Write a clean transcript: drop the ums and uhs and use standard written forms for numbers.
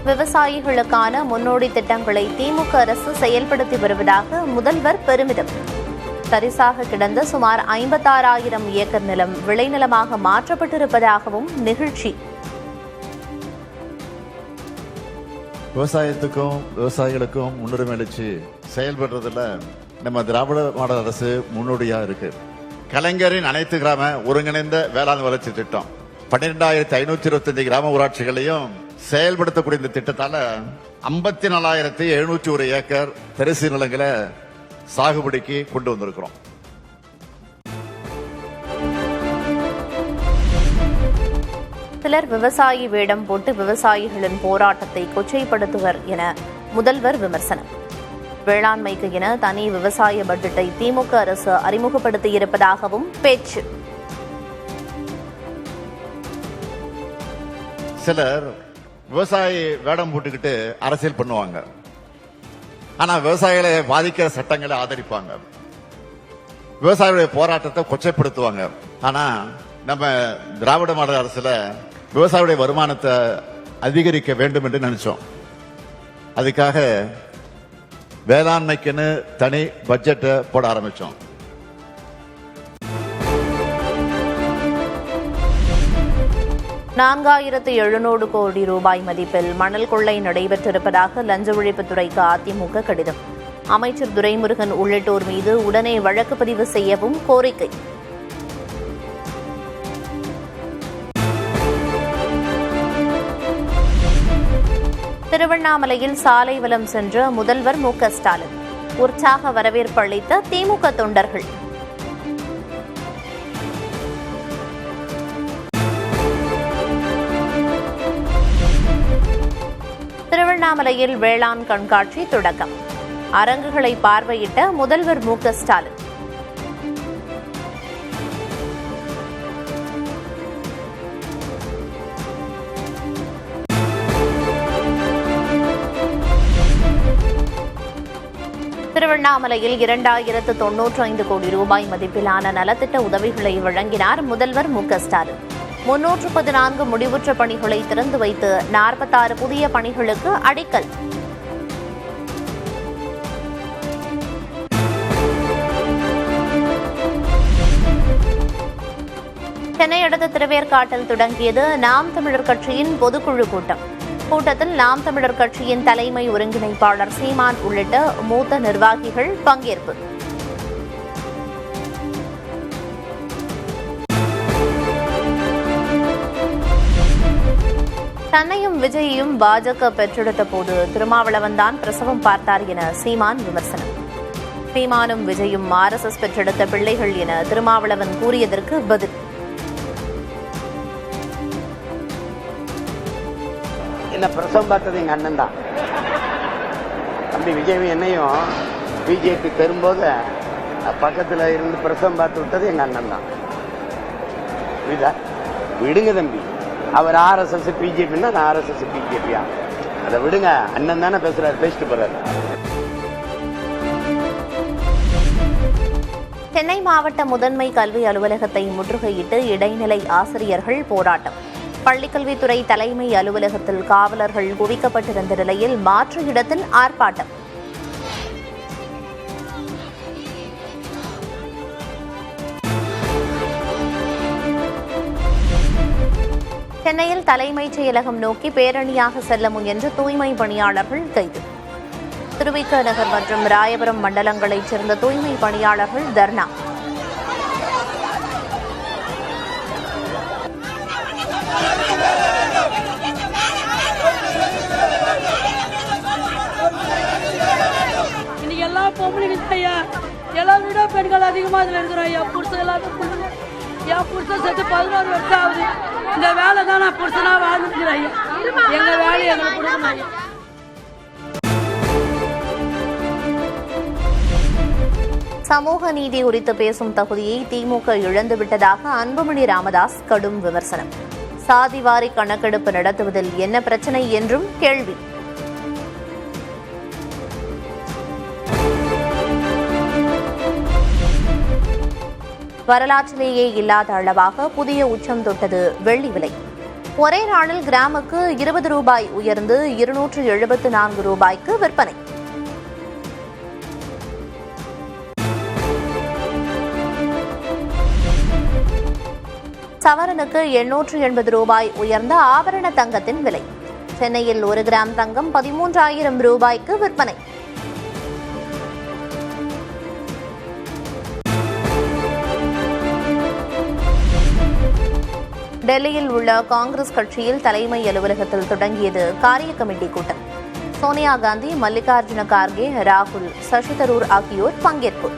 விவசாயிகளுக்கான முன்னோடி திட்டங்களை திமுக அரசு செயல்படுத்தி வருவதாக முதல்வர் பெருமிதம். தரிசாக கிடந்த சுமார் 56,000 ஏக்கர் நிலம் விளைநிலமாக மாற்றப்பட்டிருப்பதாகவும் நிகழ்ச்சி. விவசாயத்துக்கும் விவசாயிகளுக்கும் முன்னுரிமை அளிச்சு செயல்படுறதுல நம்ம திராவிட மாடல் அரசு முன்னோடியா இருக்கு. கலைஞரின் அனைத்து கிராம ஒருங்கிணைந்த வேளாண் வளர்ச்சி திட்டம் 12,525 கிராம ஊராட்சிகளையும் செயல்படுத்தக்கூடிய இந்த திட்டத்தால 54,701 ஏக்கர் தரிசு நிலங்களை சாகுபடிக்கு கொண்டு வந்திருக்கிறோம். சிலர் விவசாயி வேடம் போட்டு விவசாயிகளின் போராட்டத்தை கொச்சைப்படுத்துவர் என முதல்வர் விமர்சனம். வேளாண்மைக்கு என தனி விவசாய பட்ஜெட்டை திமுக அரசு அறிமுகப்படுத்தியிருப்பதாகவும் பேச்சு. சிலர் விவசாயி வேடம் போட்டுக்கிட்டு அரசியல் பண்ணுவாங்க. ஆனா விவசாயிகளை பாதிக்கிற சட்டங்களை ஆதரிப்பாங்க. விவசாயிகளுடைய போராட்டத்தை கொச்சைப்படுத்துவாங்க. ஆனா நம்ம திராவிட மாடல் அரசுல விவசாயிகளுடைய வருமானத்தை அதிகரிக்க வேண்டும் என்று நினைச்சோம். அதுக்காக வேளாண்மைக்குன்னு தனி பட்ஜெட்டை போட ஆரம்பிச்சோம். $4,700 கோடி மதிப்பில் மணல் கொள்ளை நடைபெற்றிருப்பதாக லஞ்ச ஒழிப்புத்துறைக்கு அதிமுக கடிதம். அமைச்சர் துரைமுருகன் உள்ளிட்டோர் மீது உடனே வழக்கு பதிவு செய்யவும் கோரிக்கை. திருவண்ணாமலையில் சாலை வலம் சென்ற முதல்வர் மு.க. ஸ்டாலின் உற்சாக வரவேற்பு அளித்த திமுக தொண்டர்கள். திருவண்ணாமலையில் வேளாண் கண்காட்சி தொடக்கம். அரங்குகளை பார்வையிட்ட முதல்வர் மு.க. ஸ்டாலின். திருவண்ணாமலையில் 2,095 கோடி மதிப்பிலான நலத்திட்ட உதவிகளை வழங்கினார் முதல்வர் மு.க. ஸ்டாலின். 314 முடிவுற்ற பணிகளை திறந்து வைத்து 46 புதிய பணிகளுக்கு அடிக்கல். சென்னை அடுத்த திருவேற்காட்டில் தொடங்கியது நாம் தமிழர் கட்சியின் பொதுக்குழு கூட்டம். கூட்டத்தில் நாம் தமிழர் கட்சியின் தலைமை ஒருங்கிணைப்பாளர் சீமான் உள்ளிட்ட மூத்த நிர்வாகிகள் பங்கேற்பு. தன்னையும் விஜயையும் பாஜக பெற்றெடுத்த போது திருமாவளவன் தான் பிரசவம் பார்த்தார் என சீமான் விமர்சனம். சீமானும் விஜயும் RSS பெற்றெடுத்த பிள்ளைகள் என திருமாவளவன் கூறியதற்கு பதில். என்ன பிரசவம் பார்த்தது எங்க அண்ணன் தான். தம்பி விஜயும் என்னையும் பிஜேபி பெறும்போது பக்கத்துல இருந்து பிரசவம் பார்த்து விட்டது எங்க அண்ணன் தான். விடுங்க தம்பி, அவர் RSS பிஜேபின்னா நான் RSS பிஜேபியா, அதை விடுங்க. அண்ணன் தானே பேசுறாரு, பேசிட்டு போறாரு. சென்னை மாவட்ட முதன்மை கல்வி அலுவலகத்தை முற்றுகையிட்டு இடைநிலை ஆசிரியர்கள் போராட்டம். பள்ளிக்கல்வித்துறை தலைமை அலுவலகத்தில் காவலர்கள் குவிக்கப்பட்டிருந்த நிலையில் மாற்று இடத்தில் ஆர்ப்பாட்டம். சென்னையில் தலைமைச் செயலகம் நோக்கி பேரணியாக செல்ல முயன்ற தூய்மை பணியாளர்கள் கைது. திருவிக நகர் மற்றும் ராயபுரம் மண்டலங்களைச் சேர்ந்த தூய்மை பணியாளர்கள் தர்ணா. எல்லாம் விட பெண்கள் அதிகமாக அதில் இருக்கிறோம். என் புருஷன் எல்லாத்தையும் என் புருஷன் சேர்த்து 11 வருஷம் ஆகுது. இந்த வேலை தான் நான் புருஷனா வாழ்ந்துக்கிறேன். எங்க வேலையை எங்களுக்கு கொடுக்கணும். சமூக நீதி குறித்து பேசும் தகுதியை திமுக இழந்துவிட்டதாக அன்புமணி ராமதாஸ் கடும் விமர்சனம். சாதிவாரி கணக்கெடுப்பு நடத்துவதில் என்ன பிரச்சனை என்றும் கேள்வி. வரலாற்றிலேயே இல்லாத அளவாக புதிய உச்சம் தொட்டது வெள்ளி விலை. ஒரே நாளில் கிராமுக்கு 20 ரூபாய் உயர்ந்து 274 ரூபாய்க்கு விற்பனை. சவரனுக்கு 880 ரூபாய் உயர்ந்த ஆபரண தங்கத்தின் விலை. சென்னையில் 1 கிராம் தங்கம் 13,000 ரூபாய்க்கு விற்பனை. டெல்லியில் உள்ள காங்கிரஸ் கட்சியில் தலைமை அலுவலகத்தில் தொடங்கியது காரிய கமிட்டி கூட்டம். சோனியா காந்தி, மல்லிகார்ஜுன கார்கே, ராகுல், சசி தரூர் ஆகியோர் பங்கேற்பு.